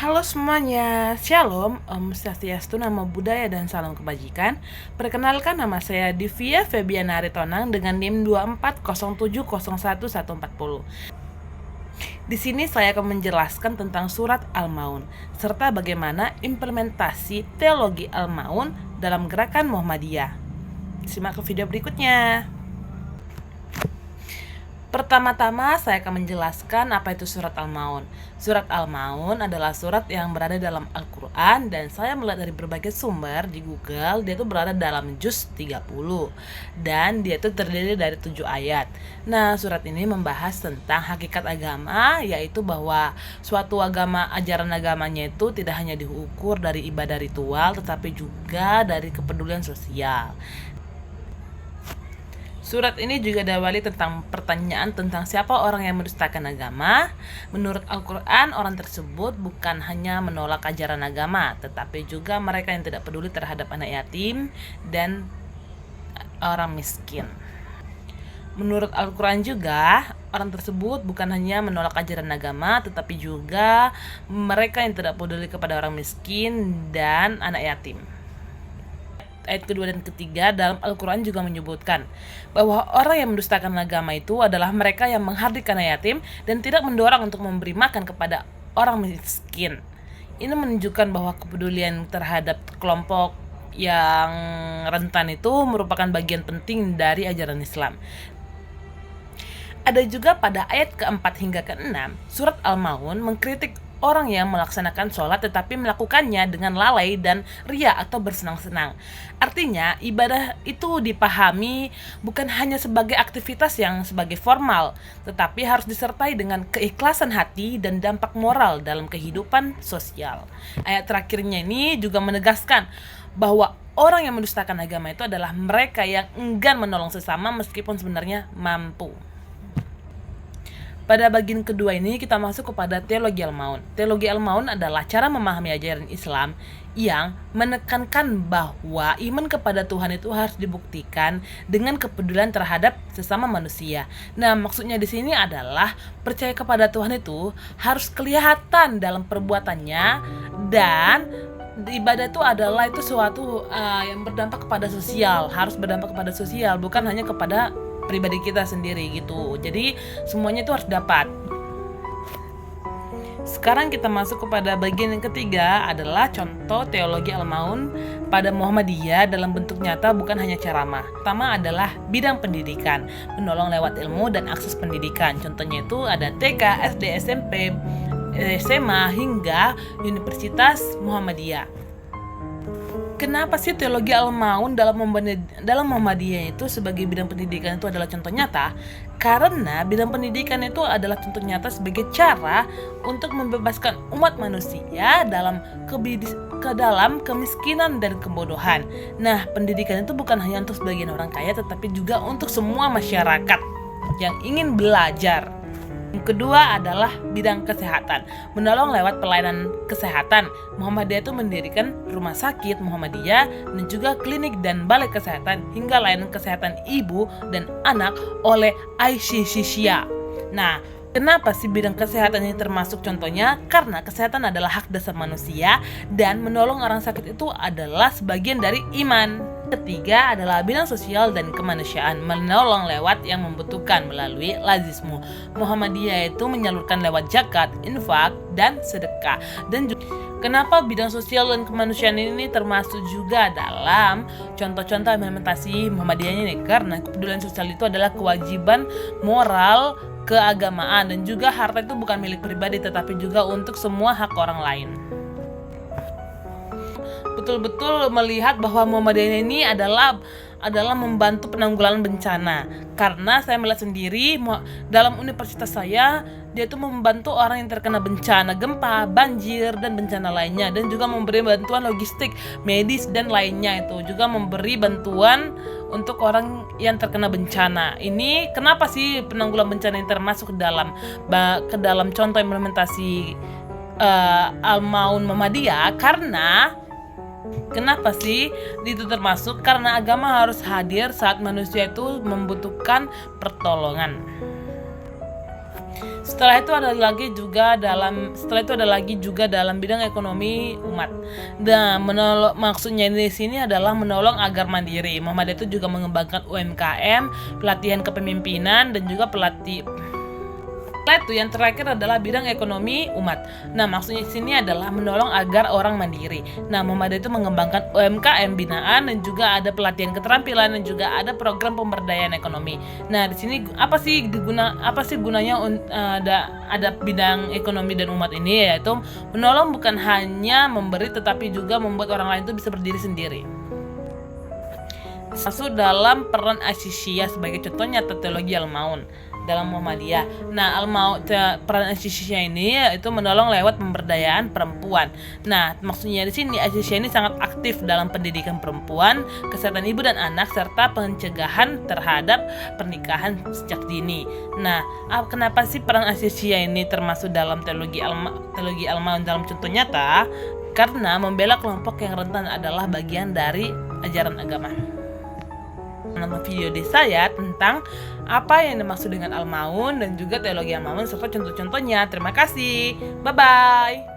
Halo semuanya, Shalom, Om Swastiastu, Namo Buddhaya, dan salam kebajikan. Perkenalkan, nama saya Divya Febiana Aritonang dengan NIM 2407011140. Di sini saya akan menjelaskan tentang surat Al-Maun serta bagaimana implementasi teologi Al-Maun dalam gerakan Muhammadiyah. Simak ke video berikutnya. Pertama-tama saya akan menjelaskan apa itu surat Al-Maun. Surat Al-Maun adalah surat yang berada dalam Al-Quran, dan saya melihat dari berbagai sumber di Google, dia itu berada dalam juz 30 dan dia itu terdiri dari 7 ayat. Nah, surat ini membahas tentang hakikat agama, yaitu bahwa suatu agama, ajaran agamanya itu tidak hanya diukur dari ibadah ritual, tetapi juga dari kepedulian sosial. Surat ini juga diawali tentang pertanyaan tentang siapa orang yang mendustakan agama. Menurut Al-Quran, orang tersebut bukan hanya menolak ajaran agama, tetapi juga mereka yang tidak peduli terhadap anak yatim dan orang miskin. Menurut Al-Quran juga, orang tersebut bukan hanya menolak ajaran agama, tetapi juga mereka yang tidak peduli kepada orang miskin dan anak yatim. Ayat kedua dan ketiga dalam Al-Quran juga menyebutkan bahwa orang yang mendustakan agama itu adalah mereka yang menghardik anak yatim dan tidak mendorong untuk memberi makan kepada orang miskin. Ini menunjukkan bahwa kepedulian terhadap kelompok yang rentan itu merupakan bagian penting dari ajaran Islam. Ada juga pada ayat keempat hingga keenam, surat Al-Maun mengkritik orang yang melaksanakan sholat tetapi melakukannya dengan lalai dan ria atau bersenang-senang. Artinya, ibadah itu dipahami bukan hanya sebagai aktivitas yang sebagai formal, tetapi harus disertai dengan keikhlasan hati dan dampak moral dalam kehidupan sosial. Ayat terakhirnya ini juga menegaskan bahwa orang yang mendustakan agama itu adalah mereka yang enggan menolong sesama meskipun sebenarnya mampu. Pada bagian kedua ini kita masuk kepada teologi Al-Maun. Teologi Al-Maun adalah cara memahami ajaran Islam yang menekankan bahwa iman kepada Tuhan itu harus dibuktikan dengan kepedulian terhadap sesama manusia. Nah, maksudnya di sini adalah percaya kepada Tuhan itu harus kelihatan dalam perbuatannya, dan ibadah itu adalah suatu yang berdampak kepada sosial, harus berdampak kepada sosial, bukan hanya kepada pribadi kita sendiri gitu. Jadi semuanya itu harus dapat. Sekarang kita masuk kepada bagian yang ketiga, adalah contoh teologi Al-Maun pada Muhammadiyah dalam bentuk nyata, bukan hanya ceramah. Pertama adalah bidang pendidikan, menolong lewat ilmu dan akses pendidikan. Contohnya itu ada TK, SD, SMP, SMA hingga Universitas Muhammadiyah. Kenapa sih teologi Al-Maun dalam Muhammadiyah itu sebagai bidang pendidikan itu adalah contoh nyata? Karena bidang pendidikan itu adalah contoh nyata sebagai cara untuk membebaskan umat manusia ke dalam kemiskinan dan kebodohan. Nah, pendidikan itu bukan hanya untuk sebagian orang kaya, tetapi juga untuk semua masyarakat yang ingin belajar. Yang kedua adalah bidang kesehatan, menolong lewat pelayanan kesehatan. Muhammadiyah itu mendirikan rumah sakit Muhammadiyah dan juga klinik dan balai kesehatan hingga layanan kesehatan ibu dan anak oleh ICCSIA. Nah, kenapa sih bidang kesehatan ini termasuk contohnya? Karena kesehatan adalah hak dasar manusia dan menolong orang sakit itu adalah sebagian dari iman. Ketiga adalah bidang sosial dan kemanusiaan, menolong lewat yang membutuhkan melalui lazismu. Muhammadiyah itu menyalurkan lewat zakat, infak, dan sedekah. Dan kenapa bidang sosial dan kemanusiaan ini termasuk juga dalam contoh-contoh implementasi Muhammadiyah ini? Karena kepedulian sosial itu adalah kewajiban moral keagamaan, dan juga harta itu bukan milik pribadi tetapi juga untuk semua hak orang lain. Betul-betul melihat bahwa Muhammadiyah ini adalah membantu penanggulangan bencana. Karena saya melihat sendiri dalam universitas saya, dia itu membantu orang yang terkena bencana gempa, banjir, dan bencana lainnya, dan juga memberi bantuan logistik, medis, dan lainnya. Itu juga memberi bantuan untuk orang yang terkena bencana. Ini kenapa sih penanggulangan bencana yang termasuk ke dalam contoh implementasi Al-Maun Muhammadiyah? Kenapa sih itu termasuk? Karena agama harus hadir saat manusia itu membutuhkan pertolongan. Setelah itu ada lagi juga dalam bidang ekonomi umat. Nah, maksudnya di sini adalah menolong agar mandiri. Muhammadiyah itu juga mengembangkan UMKM, pelatihan kepemimpinan dan juga itu yang terakhir adalah bidang ekonomi umat. Nah, maksudnya di sini adalah menolong agar orang mandiri. Nah, Muhammadiyah itu mengembangkan UMKM binaan dan juga ada pelatihan keterampilan dan juga ada program pemberdayaan ekonomi. Nah, di sini apa sih gunanya ada bidang ekonomi dan umat ini, yaitu menolong bukan hanya memberi tetapi juga membuat orang lain itu bisa berdiri sendiri. Masuk dalam peran Asy-Syiah sebagai contoh nyata teologi Al-Maun dalam Muhammadiyah. Nah, peran Asy-Syiah ini itu menolong lewat pemberdayaan perempuan. Nah, maksudnya di sini Asy-Syiah ini sangat aktif dalam pendidikan perempuan, kesehatan ibu dan anak serta pencegahan terhadap pernikahan sejak dini. Nah, kenapa sih peran Asy-Syiah ini termasuk dalam teologi Al-Maun dalam contoh nyata? Karena membela kelompok yang rentan adalah bagian dari ajaran agama. Nama video di saya tentang apa yang dimaksud dengan Al-Maun dan juga teologi Al-Maun serta contoh-contohnya. Terima kasih. Bye-bye.